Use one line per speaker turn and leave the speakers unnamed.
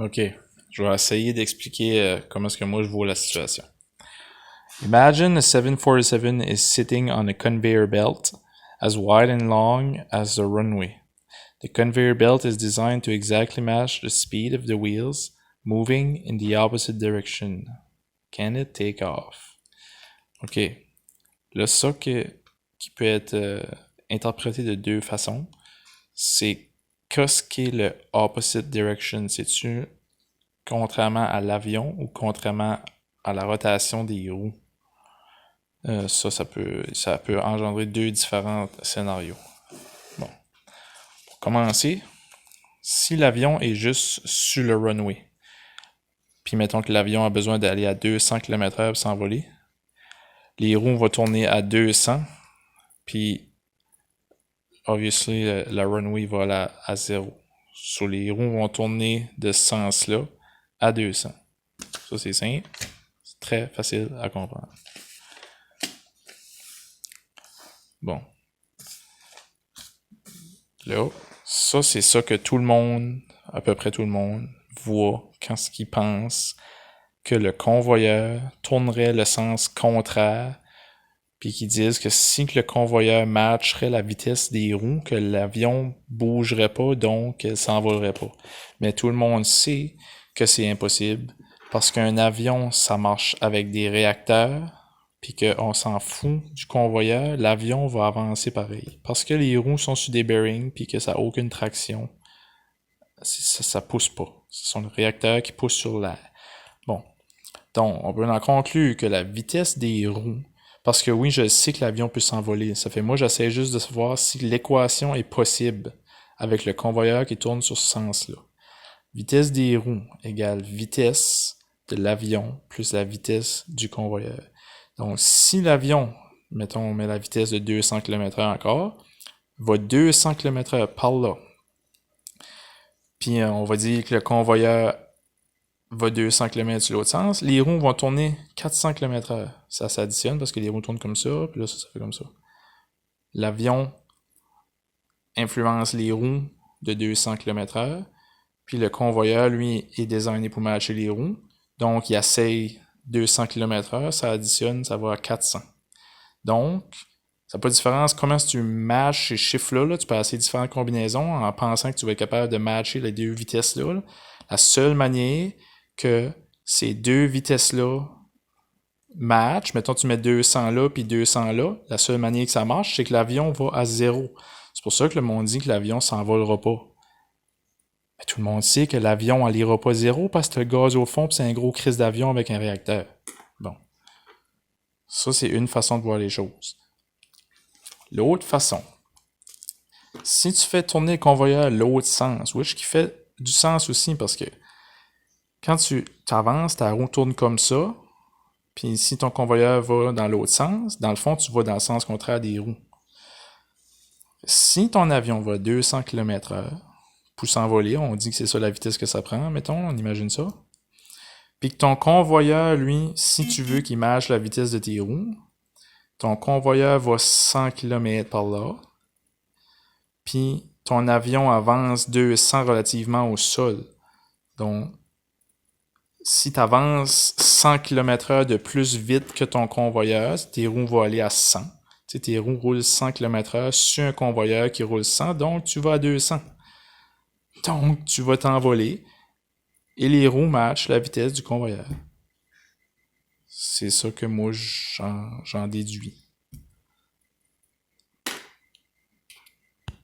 Ok, je vais essayer d'expliquer comment est-ce que moi je vois la situation. Imagine a 747 is sitting on a conveyor belt as wide and long as the runway. The conveyor belt is designed to exactly match the speed of the wheels moving in the opposite direction. Can it take off? Ok, là ça qui peut être interprété de deux façons, c'est qu'est-ce qu'est le opposite direction? C'est-tu contrairement à l'avion ou contrairement à la rotation des roues? Ça peut engendrer deux différents scénarios. Bon. Pour commencer, si l'avion est juste sur le runway, puis mettons que l'avion a besoin d'aller à 200 km/h pour s'envoler, les roues vont tourner à 200, puis obviously la runway va aller à 0. So, les roues vont tourner de ce sens-là à 200. Ça c'est simple, c'est très facile à comprendre. Bon. Là, ça c'est ça que tout le monde, à peu près tout le monde, voit quand ils pensent que le convoyeur tournerait le sens contraire, puis qu'ils disent que si le convoyeur matcherait la vitesse des roues, que l'avion bougerait pas, donc elle s'envolerait pas. Mais tout le monde sait que c'est impossible, parce qu'un avion, ça marche avec des réacteurs, puis qu'on s'en fout du convoyeur, l'avion va avancer pareil. Parce que les roues sont sur des bearings, puis que ça n'a aucune traction, ça pousse pas. Ce sont les réacteurs qui poussent sur l'air. Bon. Donc, on peut en conclure que la vitesse des roues, parce que oui, je sais que l'avion peut s'envoler. Ça fait moi, j'essaie juste de voir si l'équation est possible avec le convoyeur qui tourne sur ce sens-là. Vitesse des roues égale vitesse de l'avion plus la vitesse du convoyeur. Donc, si l'avion, mettons, on met la vitesse de 200 km/h encore, va 200 km/h par là. Puis, on va dire que le convoyeur va 200 km sur l'autre sens, les roues vont tourner 400 km/h. Ça s'additionne parce que les roues tournent comme ça, puis là, ça fait comme ça. L'avion influence les roues de 200 km/h, puis le convoyeur, lui, est designé pour matcher les roues. Donc, il essaye 200 km/h, ça additionne, ça va à 400. Donc, ça n'a pas de différence comment si tu matches ces chiffres-là, là, tu peux essayer différentes combinaisons en pensant que tu vas être capable de matcher les deux vitesses-là. Là. La seule manière que ces deux vitesses-là matchent, mettons tu mets 200 là puis 200 là, la seule manière que ça marche, c'est que l'avion va à 0. C'est pour ça que le monde dit que l'avion s'envolera pas. Mais tout le monde sait que l'avion n'ira pas 0 parce que le gaz au fond, c'est un gros crise d'avion avec un réacteur. Bon. Ça, c'est une façon de voir les choses. L'autre façon, si tu fais tourner le convoyeur l'autre sens, which qui fait du sens aussi parce que quand tu avances, ta roue tourne comme ça, puis si ton convoyeur va dans l'autre sens, dans le fond, tu vas dans le sens contraire des roues. Si ton avion va 200 km/h pour s'envoler, on dit que c'est ça la vitesse que ça prend, mettons, on imagine ça. Puis que ton convoyeur, lui, si tu veux qu'il matche la vitesse de tes roues, ton convoyeur va 100 km par là, puis ton avion avance 200 relativement au sol. Donc, si tu avances 100 km/h de plus vite que ton convoyeur, tes roues vont aller à 100. Tu sais, tes roues roulent 100 km/h sur un convoyeur qui roule 100, donc tu vas à 200. Donc, tu vas t'envoler et les roues matchent la vitesse du convoyeur. C'est ça que moi, j'en déduis.